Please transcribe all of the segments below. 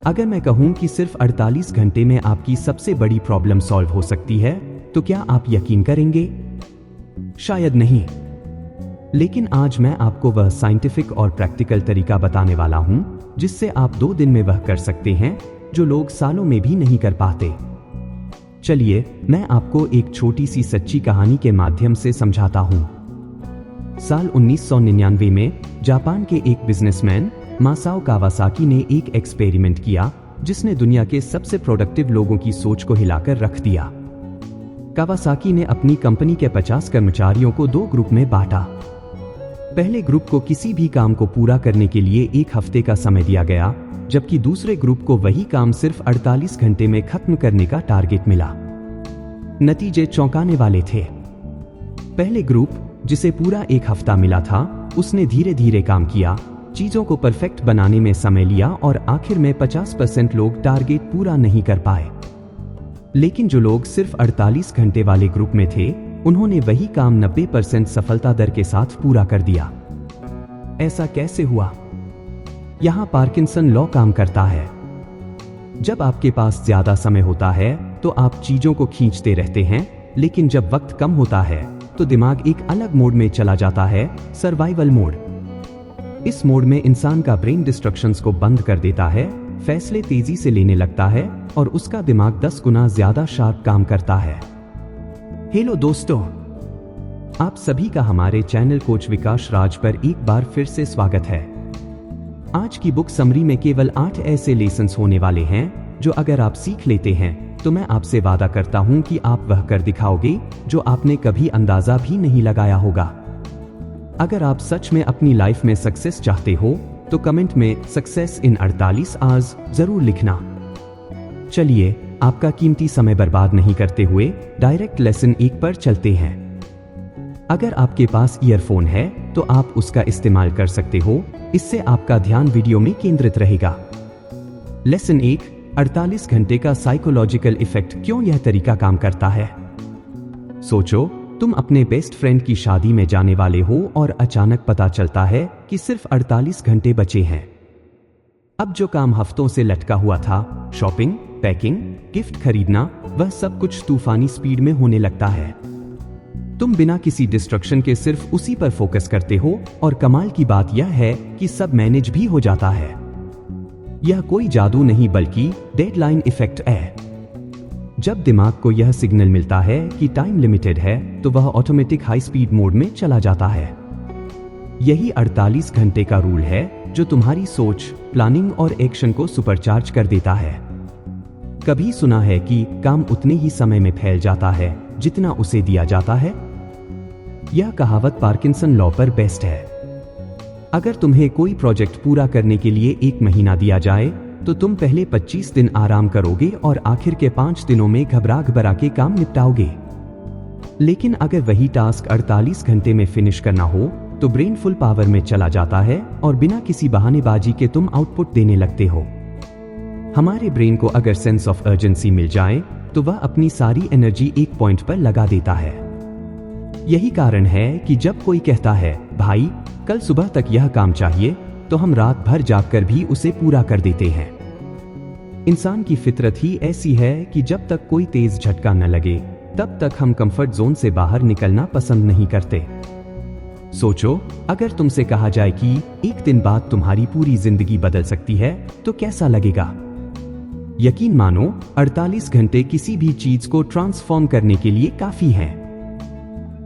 अगर मैं कहूं कि सिर्फ 48 घंटे में आपकी सबसे बड़ी प्रॉब्लम सॉल्व हो सकती है, तो क्या आप यकीन करेंगे? शायद नहीं। लेकिन आज मैं आपको वह साइंटिफिक और प्रैक्टिकल तरीका बताने वाला हूं, जिससे आप 2 दिन में वह कर सकते हैं जो लोग सालों में भी नहीं कर पाते। चलिए, मैं आपको एक छोटी सी सच्ची कहानी के माध्यम से समझाता हूं। साल 1999 में जापान के एक बिजनेसमैन मासाओ कावासाकी ने एक एक्सपेरिमेंट किया जिसने दुनिया के सबसे प्रोडक्टिव लोगों की सोच को हिलाकर रख दिया। कावासाकी ने अपनी कंपनी के 50 कर्मचारियों को 2 ग्रुप में बांटा। पहले ग्रुप को किसी भी काम को पूरा करने के लिए 1 हफ्ते का समय दिया गया, जबकि दूसरे ग्रुप को वही काम सिर्फ 48 घंटे में खत्म करने का टारगेट मिला। नतीजे चौंकाने वाले थे। पहले ग्रुप, जिसे पूरा 1 हफ्ता मिला था, उसने धीरे धीरे काम किया, चीजों को परफेक्ट बनाने में समय लिया और आखिर में 50% लोग टारगेट पूरा नहीं कर पाए। लेकिन जो लोग सिर्फ 48 घंटे वाले ग्रुप में थे, उन्होंने वही काम 90% सफलता दर के साथ पूरा कर दिया। ऐसा कैसे हुआ? यहां पार्किंसन लॉ काम करता है। जब आपके पास ज्यादा समय होता है तो आप चीजों को खींचते रहते हैं, लेकिन जब वक्त कम होता है तो दिमाग एक अलग मोड में चला जाता है, सर्वाइवल मोड। इस मोड में इंसान का ब्रेन डिस्ट्रक्शंस को बंद कर देता है, फैसले तेजी से लेने लगता है और उसका दिमाग 10 गुना ज्यादा शार्प काम करता है। हेलो दोस्तों, आप सभी का हमारे चैनल कोच विकास राज पर एक बार फिर से स्वागत है। आज की बुक समरी में केवल 8 ऐसे लेसन्स होने वाले हैं जो अगर आप सीख लेते हैं तो मैं आपसे वादा करता हूं कि आप वह कर दिखाओगे जो आपने कभी अंदाजा भी नहीं लगाया होगा। अगर आप सच में अपनी लाइफ में सक्सेस चाहते हो तो कमेंट में सक्सेस इन 48 आवर्स जरूर लिखना। चलिए, आपका कीमती समय बर्बाद नहीं करते हुए डायरेक्ट लेसन 1 पर चलते हैं। अगर आपके पास ईयरफोन है तो आप उसका इस्तेमाल कर सकते हो, इससे आपका ध्यान वीडियो में केंद्रित रहेगा। लेसन 1, 48 घंटे का साइकोलॉजिकल इफेक्ट। क्यों यह तरीका काम करता है? सोचो, तुम अपने बेस्ट फ्रेंड की शादी में जाने वाले हो और अचानक पता चलता है कि सिर्फ 48 घंटे बचे हैं। अब जो काम हफ्तों से लटका हुआ था, शॉपिंग, पैकिंग, गिफ्ट खरीदना, वह सब कुछ तूफानी स्पीड में होने लगता है। तुम बिना किसी डिस्ट्रक्शन के सिर्फ उसी पर फोकस करते हो और कमाल की बात यह है कि सब मैनेज भी हो जाता है। यह कोई जादू नहीं बल्कि डेडलाइन इफेक्ट है। जब दिमाग को यह सिग्नल मिलता है कि टाइम लिमिटेड है तो वह ऑटोमेटिक हाई स्पीड मोड में चला जाता है। यही 48 घंटे का रूल है जो तुम्हारी सोच, प्लानिंग और एक्शन को सुपरचार्ज कर देता है। कभी सुना है कि काम उतने ही समय में फैल जाता है जितना उसे दिया जाता है? यह कहावत पार्किंसन लॉ पर बेस्ड है। अगर तुम्हें कोई प्रोजेक्ट पूरा करने के लिए 1 महीना दिया जाए तो तुम पहले 25 दिन आराम करोगे और आखिर के 5 दिनों में घबरा के काम निपटाओगे। लेकिन अगर वही टास्क 48 घंटे में फिनिश करना हो तो ब्रेन फुल पावर में चला जाता है और बिना किसी बहानेबाजी के तुम आउटपुट देने लगते हो। हमारे ब्रेन को अगर सेंस ऑफ अर्जेंसी मिल जाए तो वह अपनी सारी एनर्जी एक पॉइंट पर लगा देता है। यही कारण है कि जब कोई कहता है, भाई कल सुबह तक यह काम चाहिए, तो हम रात भर जागकर भी उसे पूरा कर देते हैं। इंसान की फितरत ही ऐसी है कि जब तक कोई तेज झटका न लगे तब तक हम कंफर्ट जोन से बाहर निकलना पसंद नहीं करते। सोचो, अगर तुमसे कहा जाए कि 1 दिन बाद तुम्हारी पूरी जिंदगी बदल सकती है तो कैसा लगेगा? यकीन मानो, 48 घंटे किसी भी चीज को ट्रांसफॉर्म करने के लिए काफी हैं।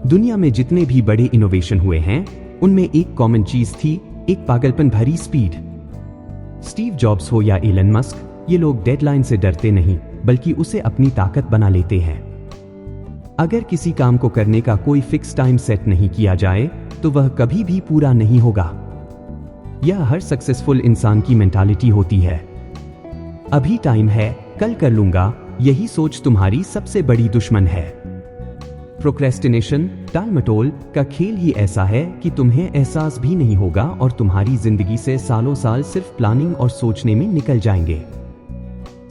दुनिया में जितने भी बड़े इनोवेशन हुए हैं उनमें एक कॉमन चीज थी, एक पागलपन भरी स्पीड। स्टीव जॉब्स हो या एलन मस्क, ये लोग डेडलाइन से डरते नहीं बल्कि उसे अपनी ताकत बना लेते हैं। अगर किसी काम को करने का कोई फिक्स टाइम सेट नहीं किया जाए तो वह कभी भी पूरा नहीं होगा। यह हर सक्सेसफुल इंसान की मेंटालिटी होती है। अभी टाइम है, कल कर लूंगा, यही सोच तुम्हारी सबसे बड़ी दुश्मन है। प्रोक्रेस्टिनेशन, टालमटोल का खेल ही ऐसा है कि तुम्हें एहसास भी नहीं होगा और तुम्हारी जिंदगी से सालों साल सिर्फ प्लानिंग और सोचने में निकल जाएंगे।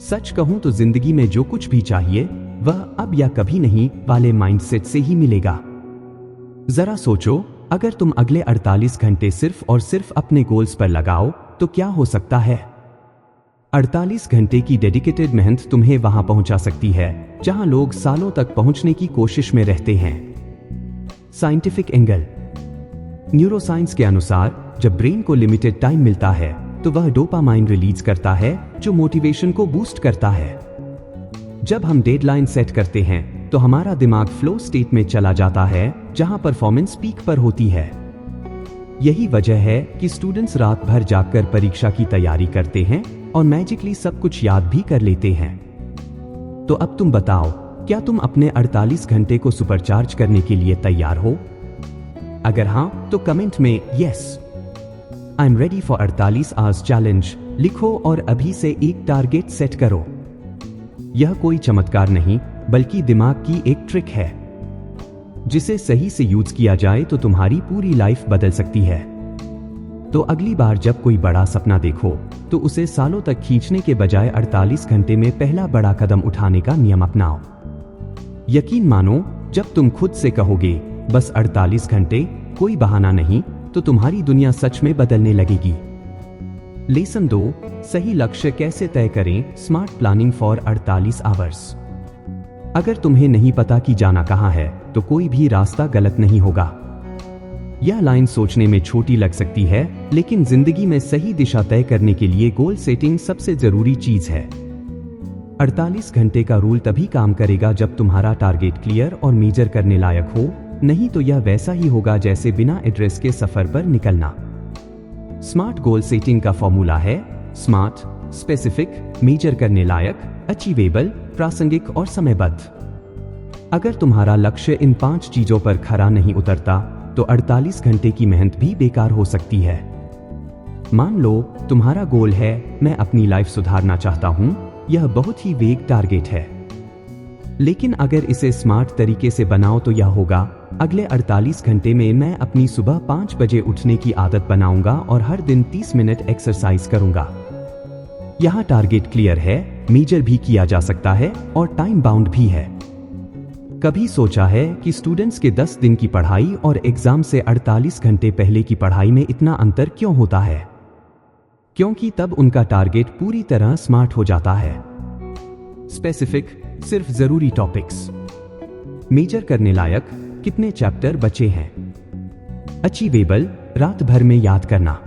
सच कहूं तो जिंदगी में जो कुछ भी चाहिए वह अब या कभी नहीं वाले माइंडसेट से ही मिलेगा। जरा सोचो, अगर तुम अगले 48 घंटे सिर्फ और सिर्फ अपने गोल्स पर लगाओ तो क्या हो सकता है? 48 घंटे की डेडिकेटेड मेहनत तुम्हें वहां पहुंचा सकती है जहां लोग सालों तक पहुंचने की कोशिश में रहते हैं। Scientific angle. न्यूरोसाइंस के अनुसार जब ब्रेन को लिमिटेड टाइम मिलता है तो वह डोपामाइन रिलीज करता है जो मोटिवेशन को बूस्ट करता है। जब हम डेडलाइन सेट करते हैं तो हमारा दिमाग फ्लो स्टेट में चला जाता है जहां परफॉर्मेंस पीक पर होती है। यही वजह है कि स्टूडेंट्स रात भर जागकर परीक्षा की तैयारी करते हैं और मैजिकली सब कुछ याद भी कर लेते हैं। तो अब तुम बताओ, क्या तुम अपने 48 घंटे को सुपरचार्ज करने के लिए तैयार हो? अगर हां तो कमेंट में yes I am ready for 48 hours challenge लिखो और अभी से एक टारगेट सेट करो। यह कोई चमत्कार नहीं बल्कि दिमाग की एक ट्रिक है जिसे सही से यूज किया जाए तो तुम्हारी पूरी लाइफ बदल सकती है। तो अगली बार जब कोई बड़ा सपना देखो तो उसे सालों तक खींचने के बजाय 48 घंटे में पहला बड़ा कदम उठाने का नियम अपनाओ। यकीन मानो, जब तुम खुद से कहोगे बस 48 घंटे, कोई बहाना नहीं, तो तुम्हारी दुनिया सच में बदलने लगेगी। लेसन 2, सही लक्ष्य कैसे तय करें? Smart planning for 48 hours. अगर तुम्हें नहीं पता कि जाना कहां है तो कोई भी रास्ता गलत नहीं होगा। यह लाइन सोचने में छोटी लग सकती है, लेकिन जिंदगी में सही दिशा तय करने के लिए गोल सेटिंग सबसे जरूरी चीज है। 48 घंटे का रूल तभी काम करेगा जब तुम्हारा टारगेट क्लियर और मेजर करने लायक हो, नहीं तो यह वैसा ही होगा जैसे बिना एड्रेस के सफर पर निकलना। स्मार्ट गोल सेटिंग का फॉर्मूला है स्मार्ट, स्पेसिफिक, मेजर करने लायक, अचीवेबल, प्रासंगिक और समयबद्ध। अगर तुम्हारा लक्ष्य इन 5 चीजों पर खरा नहीं उतरता तो 48 घंटे की मेहनत भी बेकार हो सकती है। मान लो तुम्हारा गोल है मैं अपनी लाइफ सुधारना चाहता हूं। यह बहुत ही वेग टारगेट है, लेकिन अगर इसे स्मार्ट तरीके से बनाओ तो यह होगा, अगले 48 घंटे में मैं अपनी सुबह 5 बजे उठने की आदत बनाऊंगा और हर दिन 30 मिनट एक्सरसाइज करूंगा। यहां टारगेट क्लियर है, मेजर भी किया जा सकता है और टाइम बाउंड भी है। कभी सोचा है कि स्टूडेंट्स के 10 दिन की पढ़ाई और एग्जाम से 48 घंटे पहले की पढ़ाई में इतना अंतर क्यों होता है? क्योंकि तब उनका टारगेट पूरी तरह स्मार्ट हो जाता है। स्पेसिफिक, सिर्फ जरूरी टॉपिक्स। मेजर करने लायक, कितने चैप्टर बचे हैं। अचीवेबल, रात भर में याद करना।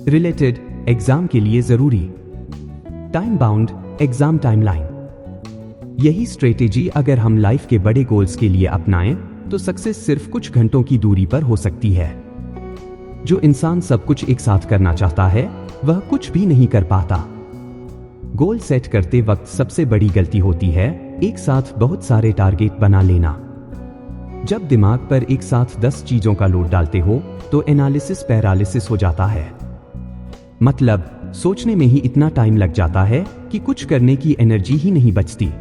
रिलेटेड, एग्जाम के लिए जरूरी। Time bound, exam timeline. यही स्ट्रेटेजी अगर हम लाइफ के बड़े गोल्स के लिए अपनाएं तो सक्सेस सिर्फ कुछ घंटों की दूरी पर हो सकती है। जो इंसान सब कुछ एक साथ करना चाहता है वह कुछ भी नहीं कर पाता। गोल सेट करते वक्त सबसे बड़ी गलती होती है एक साथ बहुत सारे टारगेट बना लेना। जब दिमाग पर एक साथ 10 चीजों का लोड डालते हो तो एनालिसिस पैरालिसिस हो जाता है। मतलब सोचने में ही इतना टाइम लग जाता है कि कुछ करने की एनर्जी ही नहीं बचती।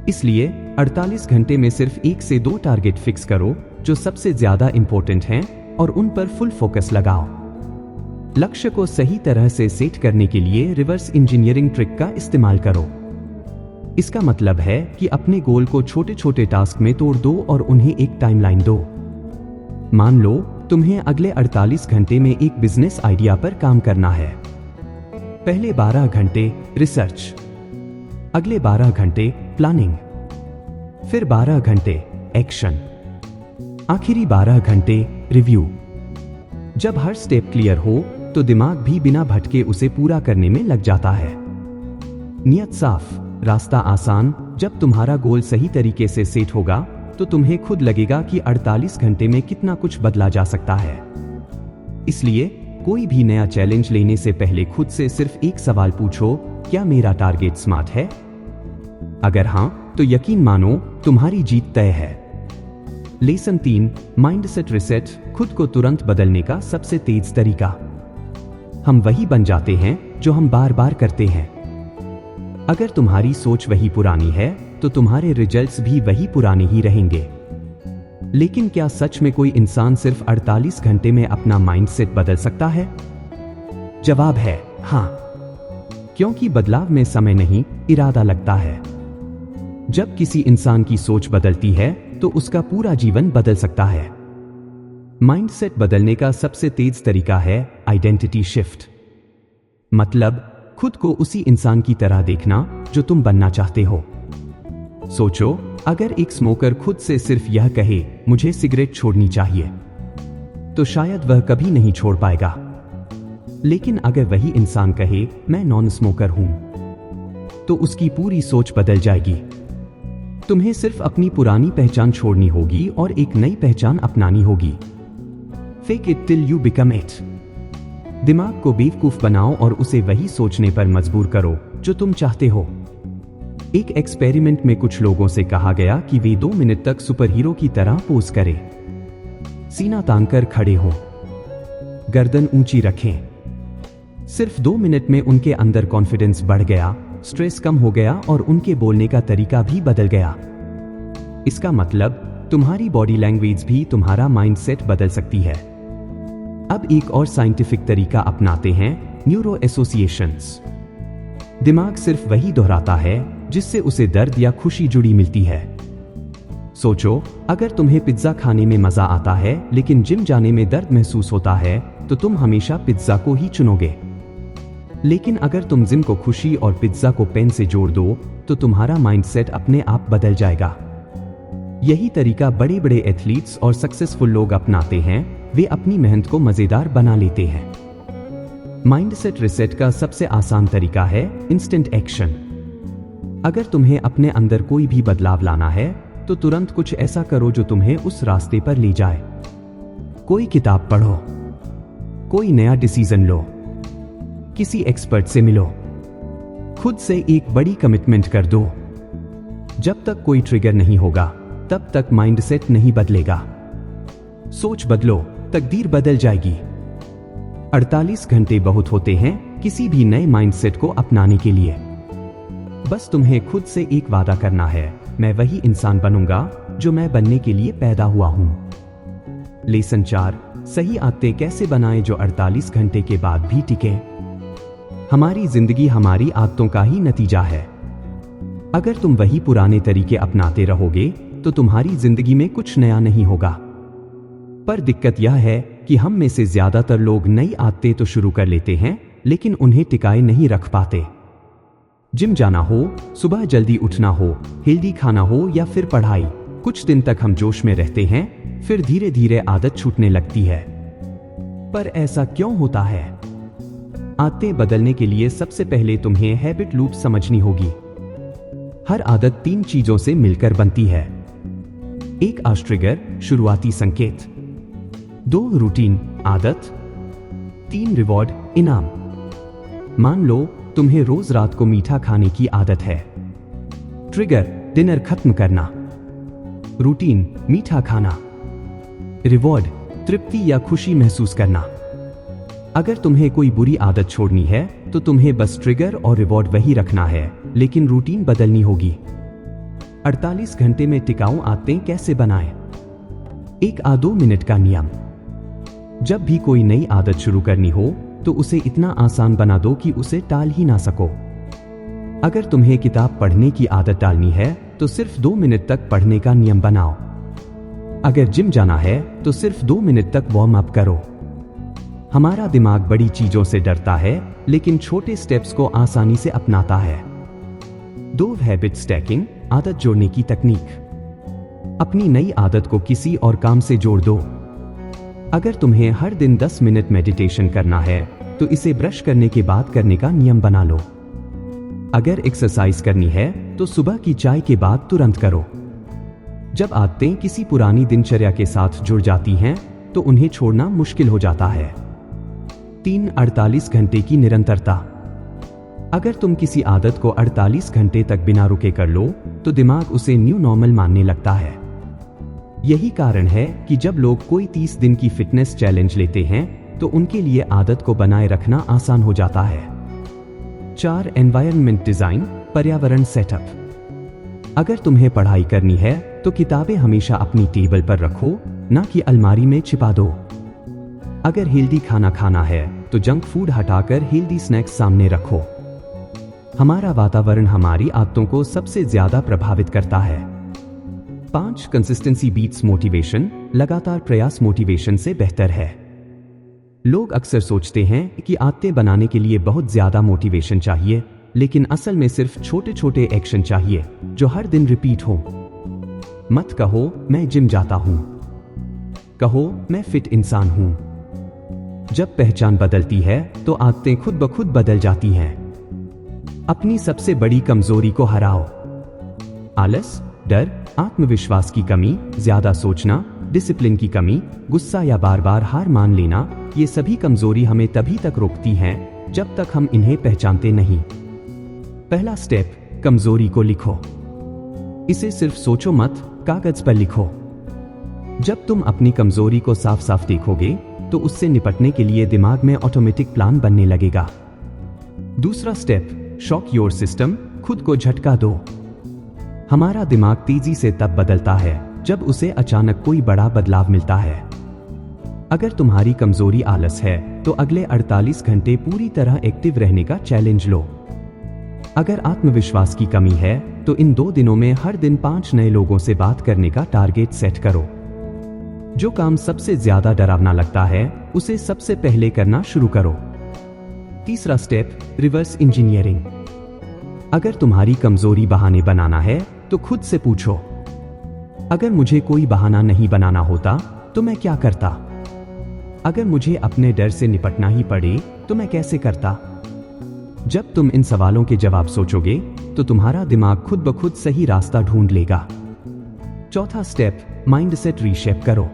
इसलिए 48 घंटे में सिर्फ 1 से 2 टारगेट फिक्स करो जो सबसे ज्यादा इंपॉर्टेंट हैं और उन पर फुल फोकस लगाओ। लक्ष्य को सही तरह से सेट करने के लिए रिवर्स इंजीनियरिंग ट्रिक का इस्तेमाल करो। इसका मतलब है कि अपने गोल को छोटे छोटे टास्क में तोड़ दो और उन्हें एक टाइमलाइन दो। मान लो तुम्हें अगले 48 घंटे में एक बिजनेस आइडिया पर काम करना है। पहले 12 घंटे रिसर्च, अगले 12 घंटे प्लानिंग, फिर 12 घंटे एक्शन, आखिरी 12 घंटे रिव्यू। जब हर स्टेप क्लियर हो तो दिमाग भी बिना भटके उसे पूरा करने में लग जाता है। नियत साफ, रास्ता आसान। जब तुम्हारा गोल सही तरीके से सेट होगा तो तुम्हें खुद लगेगा कि 48 घंटे में कितना कुछ बदला जा सकता है। इसलिए कोई भी नया चैलेंज लेने से पहले खुद से सिर्फ एक सवाल पूछो, क्या मेरा टारगेट स्मार्ट है? अगर हां तो यकीन मानो तुम्हारी जीत तय है। लेसन 3, माइंडसेट रिसेट, खुद को तुरंत बदलने का सबसे तेज तरीका। हम वही बन जाते हैं जो हम बार बार करते हैं। अगर तुम्हारी सोच वही पुरानी है तो तुम्हारे रिजल्ट्स भी वही पुराने ही रहेंगे। लेकिन क्या सच में कोई इंसान सिर्फ 48 घंटे में अपना माइंडसेट बदल सकता है? जवाब है हां, क्योंकि बदलाव में समय नहीं, इरादा लगता है। जब किसी इंसान की सोच बदलती है तो उसका पूरा जीवन बदल सकता है। माइंडसेट बदलने का सबसे तेज तरीका है आइडेंटिटी शिफ्ट। मतलब खुद को उसी इंसान की तरह देखना जो तुम बनना चाहते हो। सोचो, अगर एक स्मोकर खुद से सिर्फ यह कहे मुझे सिगरेट छोड़नी चाहिए, तो शायद वह कभी नहीं छोड़ पाएगा। लेकिन अगर वही इंसान कहे मैं नॉन स्मोकर हूं, तो उसकी पूरी सोच बदल जाएगी। तुम्हें सिर्फ अपनी पुरानी पहचान छोड़नी होगी और एक नई पहचान अपनानी होगी। Fake it till you become it. दिमाग को बेवकूफ बनाओ और उसे वही सोचने पर मजबूर करो जो तुम चाहते हो। एक एक्सपेरिमेंट में कुछ लोगों से कहा गया कि वे 2 मिनट तक सुपर हीरो की तरह पोज करें। सीना तानकर खड़े हो, गर्दन ऊंची रखें। सिर्फ 2 मिनट में उनके अंदर कॉन्फिडेंस बढ़ गया, स्ट्रेस कम हो गया और उनके बोलने का तरीका भी बदल गया। इसका मतलब तुम्हारी बॉडी लैंग्वेज भी तुम्हारा माइंडसेट बदल सकती है। अब एक और साइंटिफिक तरीका अपनाते हैं, न्यूरो एसोसिएशंस। दिमाग सिर्फ वही दोहराता है जिससे उसे दर्द या खुशी जुड़ी मिलती है। सोचो, अगर तुम्हें पिज्जा खाने में मजा आता है लेकिन जिम जाने में दर्द महसूस होता है, तो तुम हमेशा पिज्जा को ही चुनोगे। लेकिन अगर तुम जिम को खुशी और पिज्जा को पेन से जोड़ दो, तो तुम्हारा माइंडसेट अपने आप बदल जाएगा। यही तरीका बड़े बड़े एथलीट्स और सक्सेसफुल लोग अपनाते हैं। वे अपनी मेहनत को मजेदार बना लेते हैं। माइंडसेट रिसेट का सबसे आसान तरीका है इंस्टेंट एक्शन। अगर तुम्हें अपने अंदर कोई भी बदलाव लाना है, तो तुरंत कुछ ऐसा करो जो तुम्हें उस रास्ते पर ले जाए। कोई किताब पढ़ो, कोई नया डिसीजन लो, किसी एक्सपर्ट से मिलो, खुद से एक बड़ी कमिटमेंट कर दो। जब तक कोई ट्रिगर नहीं होगा, तब तक माइंडसेट नहीं बदलेगा। सोच बदलो, तकदीर बदल जाएगी। 48 घंटे बहुत होते हैं किसी भी नए माइंडसेट को अपनाने के लिए। बस तुम्हें खुद से एक वादा करना है, मैं वही इंसान बनूंगा जो मैं बनने के लिए पैदा हुआ हूं। लेसन 4, सही आदतें कैसे बनाएं जो 48 घंटे के बाद भी टिके। हमारी जिंदगी हमारी आदतों का ही नतीजा है। अगर तुम वही पुराने तरीके अपनाते रहोगे, तो तुम्हारी जिंदगी में कुछ नया नहीं होगा। पर दिक्कत यह है कि हम में से ज्यादातर लोग नई आदतें तो शुरू कर लेते हैं, लेकिन उन्हें टिकाए नहीं रख पाते। जिम जाना हो, सुबह जल्दी उठना हो, हेल्दी खाना हो या फिर पढ़ाई, कुछ दिन तक हम जोश में रहते हैं, फिर धीरे धीरे आदत छूटने लगती है। पर ऐसा क्यों होता है? आदतें बदलने के लिए सबसे पहले तुम्हें हैबिट लूप समझनी होगी। हर आदत 3 चीजों से मिलकर बनती है। 1 ट्रिगर, शुरुआती संकेत। 2 रूटीन, आदत। 3 रिवॉर्ड, इनाम। मान लो तुम्हें रोज रात को मीठा खाने की आदत है। ट्रिगर, डिनर खत्म करना। रूटीन, मीठा खाना। रिवॉर्ड, तृप्ति या खुशी महसूस करना। अगर तुम्हें कोई बुरी आदत छोड़नी है, तो तुम्हें बस ट्रिगर और रिवॉर्ड वही रखना है, लेकिन रूटीन बदलनी होगी। 48 घंटे में टिकाऊ आदतें कैसे बनाएं? 1 2 मिनट का नियम। जब भी कोई नई आदत शुरू करनी हो, तो उसे इतना आसान बना दो कि उसे टाल ही ना सको। अगर तुम्हें किताब पढ़ने की आदत डालनी है, तो सिर्फ 2 मिनट तक पढ़ने का नियम बनाओ। अगर जिम जाना है, तो सिर्फ 2 मिनट तक वार्म अप करो। हमारा दिमाग बड़ी चीजों से डरता है, लेकिन छोटे स्टेप्स को आसानी से अपनाता है। 2 हैबिट स्टैकिंग, आदत जोड़ने की तकनीक। अपनी नई आदत को किसी और काम से जोड़ दो। अगर तुम्हें हर दिन 10 मिनट मेडिटेशन करना है, तो इसे ब्रश करने के बाद करने का नियम बना लो। अगर एक्सरसाइज करनी है, तो सुबह की चाय के बाद तुरंत करो। जब आदतें किसी पुरानी दिनचर्या के साथ जुड़ जाती हैं, तो उन्हें छोड़ना मुश्किल हो जाता है। 3 48 घंटे की निरंतरता। अगर तुम किसी आदत को 48 घंटे तक बिना रुके कर लो, तो दिमाग उसे न्यू नॉर्मल मानने लगता है। यही कारण है कि जब लोग कोई 30 दिन की फिटनेस चैलेंज लेते हैं, तो उनके लिए आदत को बनाए रखना आसान हो जाता है। 4 एनवायरनमेंट डिजाइन, पर्यावरण सेटअप। अगर तुम्हें पढ़ाई करनी है, तो किताबें हमेशा अपनी टेबल पर रखो, ना कि अलमारी में छिपा दो। अगर हेल्दी खाना खाना है, तो जंक फूड हटाकर हेल्दी स्नैक्स सामने रखो। हमारा वातावरण हमारी आदतों को सबसे ज्यादा प्रभावित करता है। 5 कंसिस्टेंसी बीट्स मोटिवेशन, लगातार प्रयास मोटिवेशन से बेहतर है। लोग अक्सर सोचते हैं कि आदतें बनाने के लिए बहुत ज्यादा मोटिवेशन चाहिए, लेकिन असल में सिर्फ छोटे छोटे एक्शन चाहिए जो हर दिन रिपीट हो। मत कहो मैं जिम जाता हूं, कहो मैं फिट इंसान हूं। जब पहचान बदलती है तो आदतें खुद ब खुद बदल जाती हैं। अपनी सबसे बड़ी कमजोरी को हराओ। आलस, डर, आत्मविश्वास की कमी, ज्यादा सोचना, डिसिप्लिन की कमी, गुस्सा या बार बार हार मान लेना, ये सभी कमजोरी हमें तभी तक रोकती हैं जब तक हम इन्हें पहचानते नहीं। पहला स्टेप, कमजोरी को लिखो। इसे सिर्फ सोचो मत, कागज पर लिखो। जब तुम अपनी कमजोरी को साफ साफ देखोगे तो उससे निपटने के लिए दिमाग में ऑटोमेटिक प्लान बनने लगेगा। दूसरा स्टेप, शॉक योर सिस्टम, खुद को झटका दो। हमारा दिमाग तेजी से तब बदलता है जब उसे अचानक कोई बड़ा बदलाव मिलता है। अगर तुम्हारी कमजोरी आलस है तो अगले 48 घंटे पूरी तरह एक्टिव रहने का चैलेंज लो। अगर आत्मविश्वास की कमी है तो इन 2 दिनों में हर दिन 5 नए लोगों से बात करने का टारगेट सेट करो। जो काम सबसे ज्यादा डरावना लगता है उसे सबसे पहले करना शुरू करो। तीसरा स्टेप, रिवर्स इंजीनियरिंग। अगर तुम्हारी कमजोरी बहाने बनाना है तो खुद से पूछो, अगर मुझे कोई बहाना नहीं बनाना होता तो मैं क्या करता? अगर मुझे अपने डर से निपटना ही पड़े तो मैं कैसे करता? जब तुम इन सवालों के जवाब सोचोगे तो तुम्हारा दिमाग खुद ब खुद सही रास्ता ढूंढ लेगा। चौथा स्टेप, माइंडसेट रीशेप करो।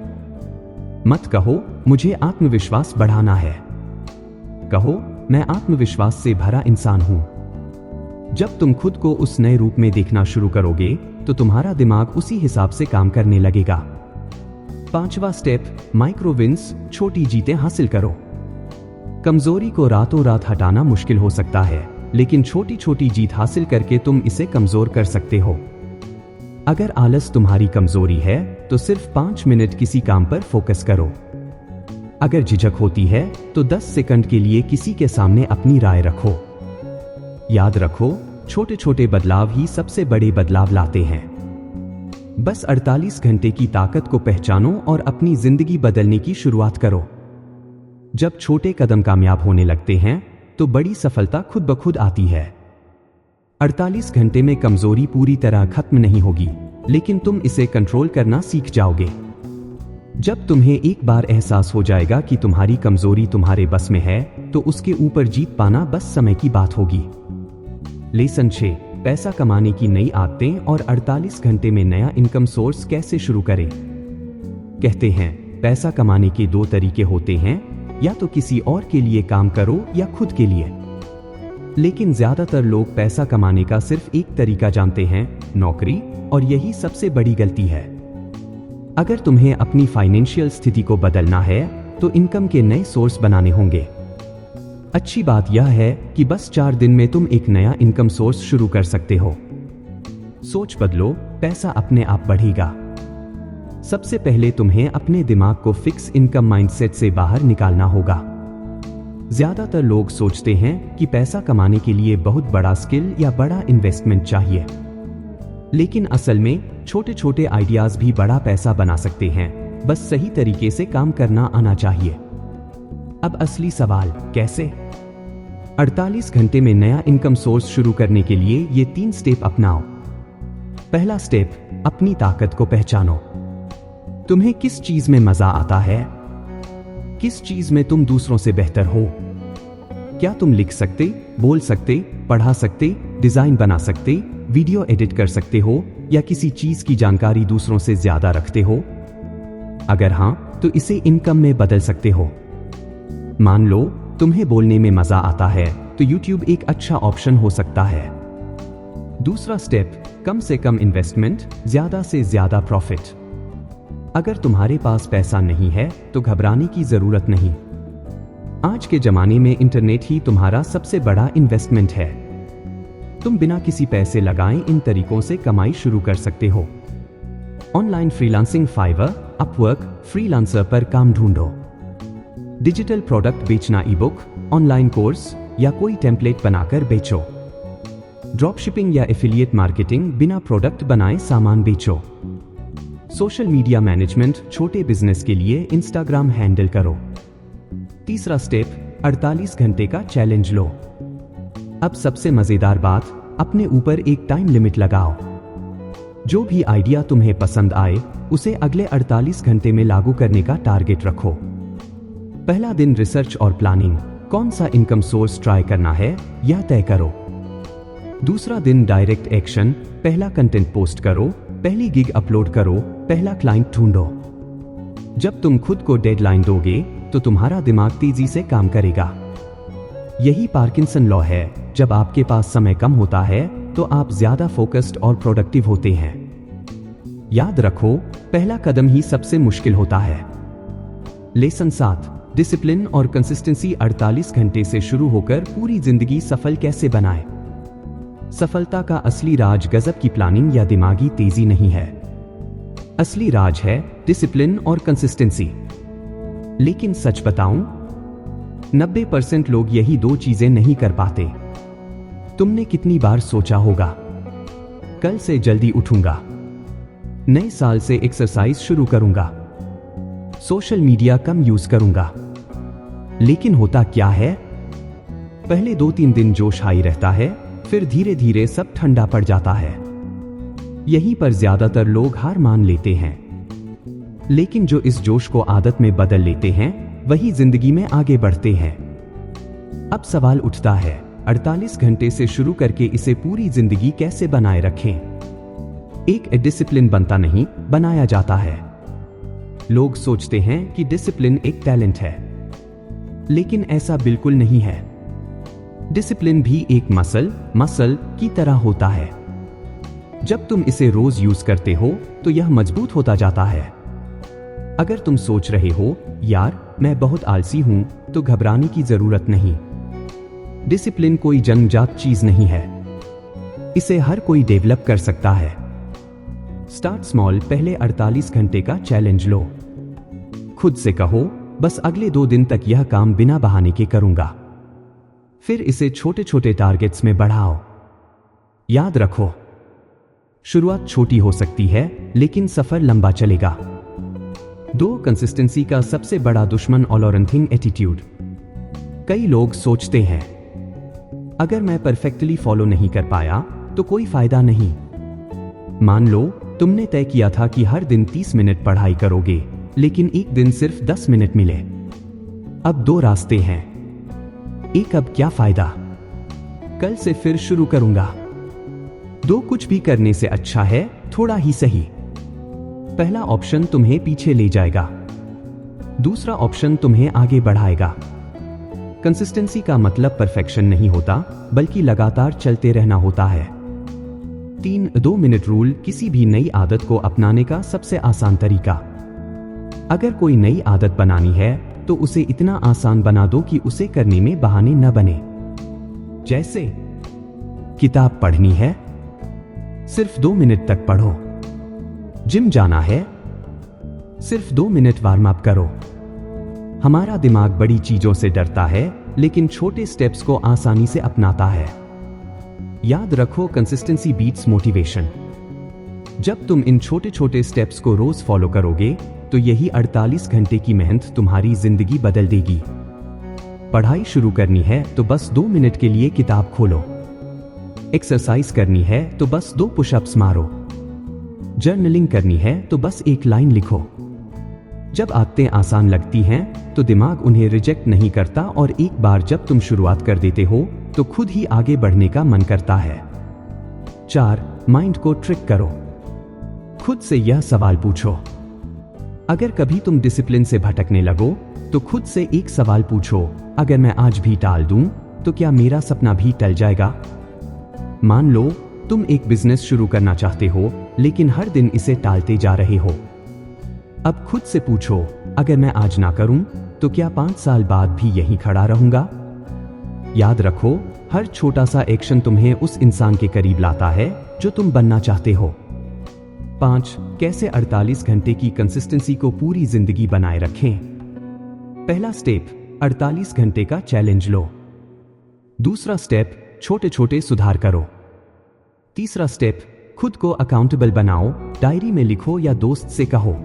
मत कहो मुझे आत्मविश्वास बढ़ाना है, कहो मैं आत्मविश्वास से भरा इंसान हूं। जब तुम खुद को उस नए रूप में देखना शुरू करोगे तो तुम्हारा दिमाग उसी हिसाब से काम करने लगेगा। पांचवा स्टेप, माइक्रो विन्स, छोटी जीतें हासिल करो। कमजोरी को रातों रात हटाना मुश्किल हो सकता है, लेकिन छोटी छोटी जीत हासिल करके तुम इसे कमजोर कर सकते हो। अगर आलस तुम्हारी कमजोरी है तो सिर्फ 5 मिनट किसी काम पर फोकस करो। अगर झिझक होती है तो 10 सेकंड के लिए किसी के सामने अपनी राय रखो। याद रखो, छोटे छोटे बदलाव ही सबसे बड़े बदलाव लाते हैं। बस 48 घंटे की ताकत को पहचानो और अपनी जिंदगी बदलने की शुरुआत करो। जब छोटे कदम कामयाब होने लगते हैं तो बड़ी सफलता खुद ब खुद आती है। 48 घंटे में कमजोरी पूरी तरह खत्म नहीं होगी, लेकिन तुम इसे कंट्रोल करना सीख जाओगे। जब तुम्हें एक बार एहसास हो जाएगा कि तुम्हारी कमजोरी तुम्हारे बस में है तो उसके ऊपर जीत पाना बस समय की बात होगी। लेसन 6, पैसा कमाने की नई आदतें और 48 घंटे में नया इनकम सोर्स कैसे शुरू करें। कहते हैं पैसा कमाने के 2 तरीके होते हैं, या तो किसी और के लिए काम करो या खुद के लिए। लेकिन ज्यादातर लोग पैसा कमाने का सिर्फ एक तरीका जानते हैं, नौकरी, और यही सबसे बड़ी गलती है। अगर तुम्हें अपनी फाइनेंशियल स्थिति को बदलना है तो इनकम के नए सोर्स बनाने होंगे। अच्छी बात यह है कि बस 4 दिन में तुम एक नया इनकम सोर्स शुरू कर सकते हो। सोच बदलो, पैसा अपने आप बढ़ेगा। सबसे पहले तुम्हें अपने दिमाग को फिक्स इनकम माइंडसेट से बाहर निकालना होगा। ज्यादातर लोग सोचते हैं कि पैसा कमाने के लिए बहुत बड़ा स्किल या बड़ा इन्वेस्टमेंट चाहिए, लेकिन असल में छोटे छोटे आइडियाज भी बड़ा पैसा बना सकते हैं, बस सही तरीके से काम करना आना चाहिए। अब असली सवाल, कैसे? 48 घंटे में नया इनकम सोर्स शुरू करने के लिए ये 3 स्टेप अपनाओ। पहला स्टेप, अपनी ताकत को पहचानो। तुम्हें किस चीज में मजा आता है? किस चीज में तुम दूसरों से बेहतर हो? क्या तुम लिख सकते, बोल सकते, पढ़ा सकते, डिजाइन बना सकते, वीडियो एडिट कर सकते हो, या किसी चीज की जानकारी दूसरों से ज्यादा रखते हो? अगर हां, तो इसे इनकम में बदल सकते हो। मान लो तुम्हें बोलने में मजा आता है तो YouTube एक अच्छा ऑप्शन हो सकता है। दूसरा स्टेप, कम से कम इन्वेस्टमेंट, ज्यादा से ज्यादा प्रॉफिट। अगर तुम्हारे पास पैसा नहीं है तो घबराने की जरूरत नहीं। आज के जमाने में इंटरनेट ही तुम्हारा सबसे बड़ा इन्वेस्टमेंट है। तुम बिना किसी पैसे लगाए इन तरीकों से कमाई शुरू कर सकते हो। Online freelancing, Fiverr, Upwork, Freelancer पर काम ढूंढो। डिजिटल प्रोडक्ट बेचना, ई बुक, ऑनलाइन कोर्स या कोई टेम्पलेट बनाकर बेचो। ड्रॉपशिपिंग या एफिलिएट मार्केटिंग, बिना प्रोडक्ट बनाए सामान बेचो। सोशल मीडिया मैनेजमेंट, छोटे बिजनेस के लिए इंस्टाग्राम हैंडल करो। तीसरा स्टेप, 48 घंटे का चैलेंज लो। अब सबसे मजेदार बात, अपने ऊपर एक टाइम लिमिट लगाओ। जो भी आइडिया तुम्हें पसंद आए उसे अगले 48 घंटे में लागू करने का टारगेट रखो। पहला दिन रिसर्च और प्लानिंग, कौन सा इनकम सोर्स ट्राई करना है यह तय करो। दूसरा दिन डायरेक्ट एक्शन, पहला कंटेंट पोस्ट करो, पहली गिग अपलोड करो, पहला क्लाइंट ढूंढो। जब तुम खुद को डेडलाइन दोगे तो तुम्हारा दिमाग तेजी से काम करेगा। यही पार्किंसन लॉ है, जब आपके पास समय कम होता है तो आप ज्यादा फोकस्ड और प्रोडक्टिव होते हैं। याद रखो, पहला कदम ही सबसे मुश्किल होता है। लेसन 7, डिसिप्लिन और कंसिस्टेंसी 48 घंटे से शुरू होकर पूरी जिंदगी सफल कैसे बनाएं। सफलता का असली राज गजब की प्लानिंग या दिमागी तेजी नहीं है। असली राज है डिसिप्लिन और कंसिस्टेंसी। लेकिन सच बताऊं, 90% लोग यही दो चीजें नहीं कर पाते। तुमने कितनी बार सोचा होगा, कल से जल्दी उठूंगा, नए साल से एक्सरसाइज शुरू करूंगा, सोशल मीडिया कम यूज करूंगा, लेकिन होता क्या है? पहले 2-3 दिन जोश हाई रहता है, फिर धीरे धीरे सब ठंडा पड़ जाता है। यहीं पर ज्यादातर लोग हार मान लेते हैं। लेकिन जो इस जोश को आदत में बदल लेते हैं वही जिंदगी में आगे बढ़ते हैं। अब सवाल उठता है, 48 घंटे से शुरू करके इसे पूरी जिंदगी कैसे बनाए रखें? एक डिसिप्लिन बनता नहीं, बनाया जाता है। लोग सोचते हैं कि डिसिप्लिन एक टैलेंट है, लेकिन ऐसा बिल्कुल नहीं है। डिसिप्लिन भी एक मसल की तरह होता है। जब तुम इसे रोज यूज करते हो तो यह मजबूत होता जाता है। अगर तुम सोच रहे हो, यार मैं बहुत आलसी हूं, तो घबराने की जरूरत नहीं। डिसिप्लिन कोई जन्मजात चीज नहीं है, इसे हर कोई डेवलप कर सकता है। स्टार्ट स्मॉल, पहले 48 घंटे का चैलेंज लो। खुद से कहो, बस अगले 2 दिन तक यह काम बिना बहाने के करूंगा। फिर इसे छोटे छोटे टारगेट्स में बढ़ाओ। याद रखो, शुरुआत छोटी हो सकती है लेकिन सफर लंबा चलेगा। 2, कंसिस्टेंसी का सबसे बड़ा दुश्मन ऑलरेंथिंग एटीट्यूड। कई लोग सोचते हैं, अगर मैं परफेक्टली फॉलो नहीं कर पाया तो कोई फायदा नहीं। मान लो तुमने तय किया था कि हर दिन 30 मिनट पढ़ाई करोगे, लेकिन एक दिन सिर्फ 10 मिनट मिले। अब 2 रास्ते हैं, एक, अब क्या फायदा, कल से फिर शुरू करूंगा। 2, कुछ भी करने से अच्छा है थोड़ा ही सही। पहला ऑप्शन तुम्हें पीछे ले जाएगा, दूसरा ऑप्शन तुम्हें आगे बढ़ाएगा। कंसिस्टेंसी का मतलब परफेक्शन नहीं होता, बल्कि लगातार चलते रहना होता है। 3, 2 मिनट रूल, किसी भी नई आदत को अपनाने का सबसे आसान तरीका। अगर कोई नई आदत बनानी है तो उसे इतना आसान बना दो कि उसे करने में बहाने न बने। जैसे किताब पढ़नी है, सिर्फ 2 मिनट तक पढ़ो। जिम जाना है, सिर्फ 2 मिनट वार्म अप करो। हमारा दिमाग बड़ी चीजों से डरता है, लेकिन छोटे स्टेप्स को आसानी से अपनाता है। याद रखो, कंसिस्टेंसी बीट्स मोटिवेशन। जब तुम इन छोटे छोटे स्टेप्स को रोज फॉलो करोगे तो यही 48 घंटे की मेहनत तुम्हारी जिंदगी बदल देगी। पढ़ाई शुरू करनी है तो बस 2 मिनट के लिए किताब खोलो। एक्सरसाइज करनी है तो बस 2 पुशअप्स मारो। जर्नलिंग करनी है तो बस 1 लाइन लिखो। जब आदतें आसान लगती हैं तो दिमाग उन्हें रिजेक्ट नहीं करता, और एक बार जब तुम शुरुआत कर देते हो तो खुद ही आगे बढ़ने का मन करता है। 4, माइंड को ट्रिक करो। खुद से यह सवाल पूछो, अगर कभी तुम डिसिप्लिन से भटकने लगो तो खुद से एक सवाल पूछो, अगर मैं आज भी टाल दूं तो क्या मेरा सपना भी टल जाएगा? मान लो तुम एक बिजनेस शुरू करना चाहते हो, लेकिन हर दिन इसे टालते जा रहे हो। अब खुद से पूछो, अगर मैं आज ना करूं तो क्या 5 साल बाद भी यहीं खड़ा रहूंगा? याद रखो, हर छोटा सा एक्शन तुम्हें उस इंसान के करीब लाता है जो तुम बनना चाहते हो। 5, कैसे 48 घंटे की कंसिस्टेंसी को पूरी जिंदगी बनाए रखें। पहला स्टेप, 48 घंटे का चैलेंज लो। दूसरा स्टेप, छोटे छोटे सुधार करो। तीसरा स्टेप, खुद को अकाउंटेबल बनाओ, डायरी में लिखो या दोस्त से कहो।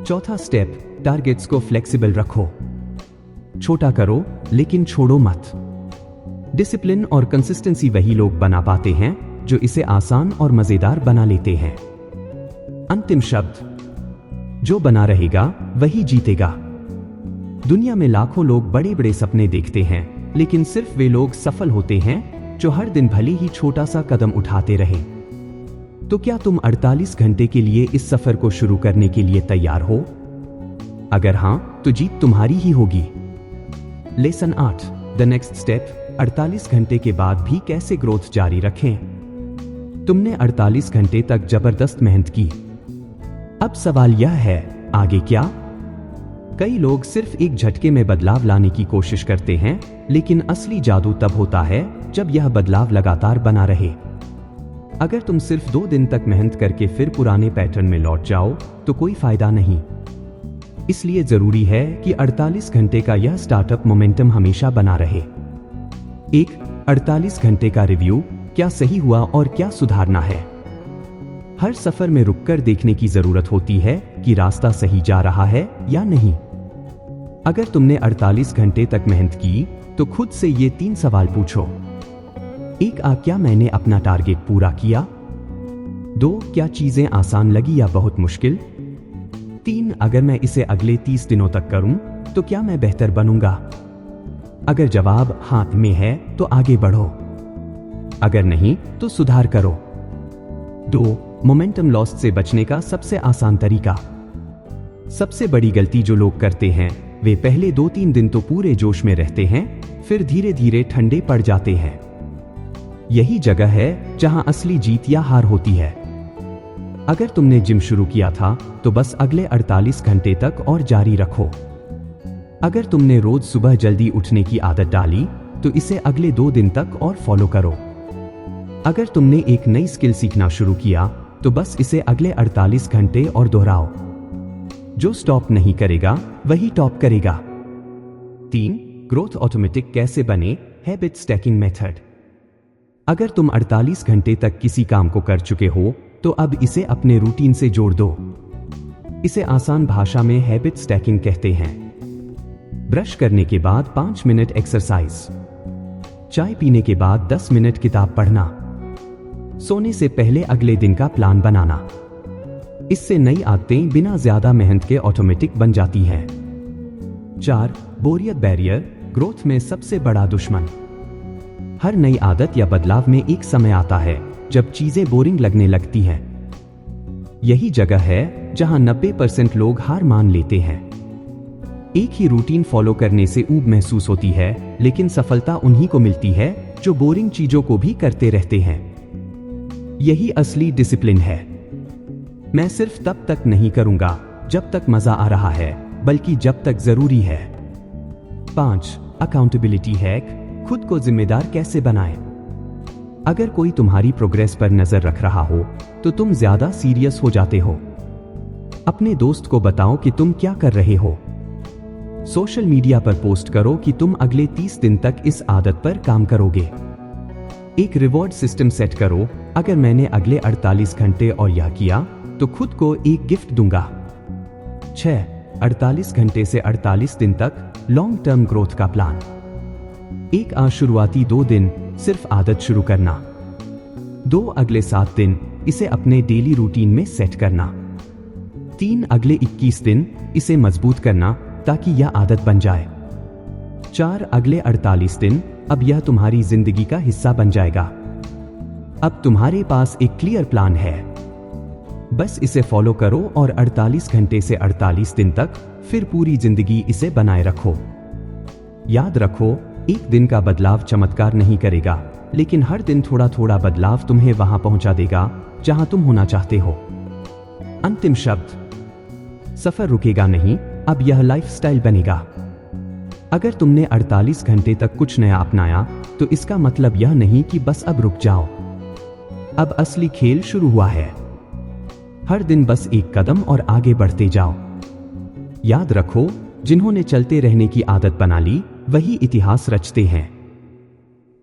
चौथा स्टेप, टारगेट्स को फ्लेक्सिबल रखो। छोटा करो लेकिन छोड़ो मत। डिसिप्लिन और कंसिस्टेंसी वही लोग बना पाते हैं जो इसे आसान और मजेदार बना लेते हैं। अंतिम शब्द, जो बना रहेगा वही जीतेगा। दुनिया में लाखों लोग बड़े बड़े सपने देखते हैं, लेकिन सिर्फ वे लोग सफल होते हैं जो हर दिन भले ही छोटा सा कदम उठाते रहे। तो क्या तुम 48 घंटे के लिए इस सफर को शुरू करने के लिए तैयार हो? अगर हां, तो जीत तुम्हारी ही होगी। लेसन 8, द नेक्स्ट स्टेप, 48 घंटे के बाद भी कैसे ग्रोथ जारी रखें। तुमने 48 घंटे तक जबरदस्त मेहनत की। अब सवाल यह है, आगे क्या? कई लोग सिर्फ एक झटके में बदलाव लाने की कोशिश करते हैं, लेकिन असली जादू तब होता है जब यह बदलाव लगातार बना रहे। अगर तुम सिर्फ 2 दिन तक मेहनत करके फिर पुराने पैटर्न में लौट जाओ तो कोई फायदा नहीं। इसलिए जरूरी है कि 48 घंटे का यह स्टार्टअप मोमेंटम हमेशा बना रहे। 1. 48 घंटे का रिव्यू, क्या सही हुआ और क्या सुधारना है। हर सफर में रुककर देखने की जरूरत होती है कि रास्ता सही जा रहा है या नहीं। अगर तुमने 48 घंटे तक मेहनत की तो खुद से ये 3 सवाल पूछो। 1. क्या मैंने अपना टारगेट पूरा किया? 2. क्या चीजें आसान लगी या बहुत मुश्किल? 3. अगर मैं इसे अगले 30 दिनों तक करूं तो क्या मैं बेहतर बनूंगा? अगर जवाब हाथ में है तो आगे बढ़ो, अगर नहीं तो सुधार करो। 2. मोमेंटम लॉस से बचने का सबसे आसान तरीका। सबसे बड़ी गलती जो लोग करते हैं, वे पहले 2-3 दिन तो पूरे जोश में रहते हैं, फिर धीरे धीरे ठंडे पड़ जाते हैं। यही जगह है जहां असली जीत या हार होती है। अगर तुमने जिम शुरू किया था तो बस अगले 48 घंटे तक और जारी रखो। अगर तुमने रोज सुबह जल्दी उठने की आदत डाली तो इसे अगले 2 दिन तक और फॉलो करो। अगर तुमने एक नई स्किल सीखना शुरू किया तो बस इसे अगले 48 घंटे और दोहराओ। जो स्टॉप नहीं करेगा वही टॉप करेगा। 3. ग्रोथ ऑटोमेटिक कैसे बने, हैबिट स्टैकिंग मेथड। अगर तुम 48 घंटे तक किसी काम को कर चुके हो तो अब इसे अपने रूटीन से जोड़ दो। इसे आसान भाषा में हैबिट स्टैकिंग कहते हैं। ब्रश करने के बाद 5 मिनट एक्सरसाइज, चाय पीने के बाद 10 मिनट किताब पढ़ना, सोने से पहले अगले दिन का प्लान बनाना। इससे नई आदतें बिना ज्यादा मेहनत के ऑटोमेटिक बन जाती हैं। 4. बोरियत बैरियर, ग्रोथ में सबसे बड़ा दुश्मन। हर नई आदत या बदलाव में एक समय आता है जब चीजें बोरिंग लगने लगती हैं। यही जगह है जहां 90% लोग हार मान लेते हैं। एक ही रूटीन फॉलो करने से ऊब महसूस होती है, लेकिन सफलता उन्हीं को मिलती है जो बोरिंग चीजों को भी करते रहते हैं। यही असली डिसिप्लिन है। मैं सिर्फ तब तक नहीं करूंगा जब तक मजा आ रहा है, बल्कि जब तक जरूरी है। 5. अकाउंटेबिलिटी हैक, खुद को जिम्मेदार कैसे बनाएं। अगर कोई तुम्हारी प्रोग्रेस पर नजर रख रहा हो तो तुम ज्यादा सीरियस हो जाते हो। अपने दोस्त को बताओ कि तुम क्या कर रहे हो। सोशल मीडिया पर पोस्ट करो कि तुम अगले 30 दिन तक इस आदत पर काम करोगे। एक रिवॉर्ड सिस्टम सेट करो, अगर मैंने अगले 48 घंटे और यह किया तो खुद को एक गिफ्ट दूंगा। 6. 48 घंटे से 48 दिन तक लॉन्ग टर्म ग्रोथ का प्लान। एक शुरुआती 2 दिन सिर्फ आदत शुरू करना। 2 अगले 7 दिन इसे अपने डेली रूटीन में सेट करना। 3 अगले 21 दिन इसे मजबूत करना ताकि यह आदत बन जाए। 4 अगले 48 दिन, अब यह तुम्हारी जिंदगी का हिस्सा बन जाएगा। अब तुम्हारे पास एक क्लियर प्लान है, बस इसे फॉलो करो और 48 घंटे से 48 दिन तक, फिर पूरी जिंदगी इसे बनाए रखो। याद रखो, एक दिन का बदलाव चमत्कार नहीं करेगा, लेकिन हर दिन थोड़ा थोड़ा बदलाव तुम्हें वहां पहुंचा देगा जहां तुम होना चाहते हो। अंतिम शब्द, सफर रुकेगा नहीं, अब यह लाइफस्टाइल बनेगा। अगर तुमने 48 घंटे तक कुछ नया अपनाया तो इसका मतलब यह नहीं कि बस अब रुक जाओ। अब असली खेल शुरू हुआ है। हर दिन बस एक कदम और आगे बढ़ते जाओ। याद रखो, जिन्होंने चलते रहने की आदत बना ली वही इतिहास रचते हैं।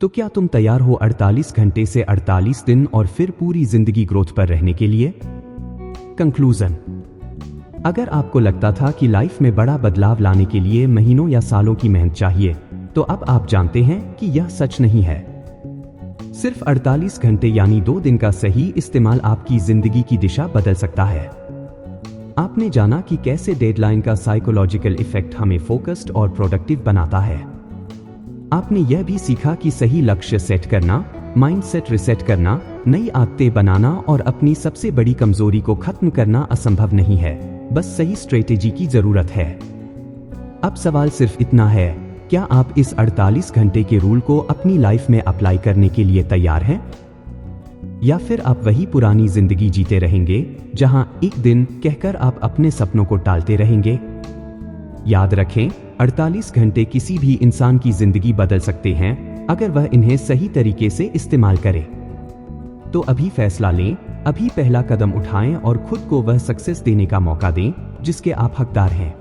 तो क्या तुम तैयार हो 48 घंटे से 48 दिन और फिर पूरी जिंदगी ग्रोथ पर रहने के लिए? कंक्लूजन, अगर आपको लगता था कि लाइफ में बड़ा बदलाव लाने के लिए महीनों या सालों की मेहनत चाहिए, तो अब आप जानते हैं कि यह सच नहीं है। सिर्फ 48 घंटे यानी 2 दिन का सही इस्तेमाल आपकी जिंदगी की दिशा बदल सकता है। आपने जाना कि कैसे डेडलाइन का साइकोलॉजिकल इफेक्ट हमें फोकस्ड और प्रोडक्टिव बनाता है। आपने यह भी सीखा कि सही लक्ष्य सेट करना, माइंडसेट रिसेट करना, नई आदतें बनाना और अपनी सबसे बड़ी कमजोरी को खत्म करना असंभव नहीं है, बस सही स्ट्रेटेजी की जरूरत है। अब सवाल सिर्फ इतना है, क्या आप इस 48 घंटे के रूल को अपनी लाइफ में अप्लाई करने के लिए तैयार हैं? या फिर आप वही पुरानी जिंदगी जीते रहेंगे जहां एक दिन कहकर आप अपने सपनों को टालते रहेंगे? याद रखें, 48 घंटे किसी भी इंसान की जिंदगी बदल सकते हैं अगर वह इन्हें सही तरीके से इस्तेमाल करे। तो अभी फैसला लें, अभी पहला कदम उठाएं और खुद को वह सक्सेस देने का मौका दें जिसके आप हकदार हैं।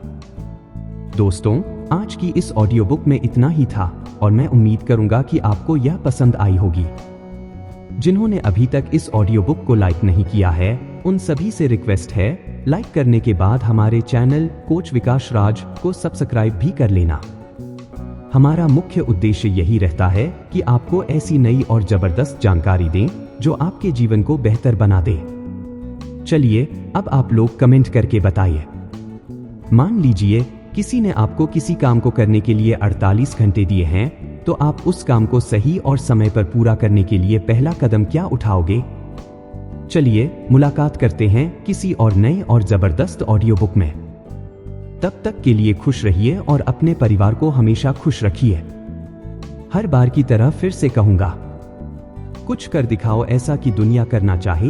दोस्तों, आज की इस ऑडियो बुक में इतना ही था और मैं उम्मीद करूंगा कि आपको यह पसंद आई होगी। जिन्होंने अभी तक इस ऑडियो बुक को लाइक नहीं किया है, उन सभी से रिक्वेस्ट है, लाइक करने के बाद हमारे चैनल कोच विकास राज को सब्सक्राइब भी कर लेना। हमारा मुख्य उद्देश्य यही रहता है कि आपको ऐसी नई और जबरदस्त जानकारी दें जो आपके जीवन को बेहतर बना दे। चलिए, अब आप लोग कमेंट करके बताइए। मान लीजिए किसी ने आपको किसी काम को करने के लिए 48 घंटे दिए हैं, तो आप उस काम को सही और समय पर पूरा करने के लिए पहला कदम क्या उठाओगे? चलिए, मुलाकात करते हैं किसी और नए और जबरदस्त ऑडियो बुक में। तब तक के लिए खुश रहिए और अपने परिवार को हमेशा खुश रखिए। हर बार की तरह फिर से कहूंगा, कुछ कर दिखाओ ऐसा कि दुनिया करना चाहे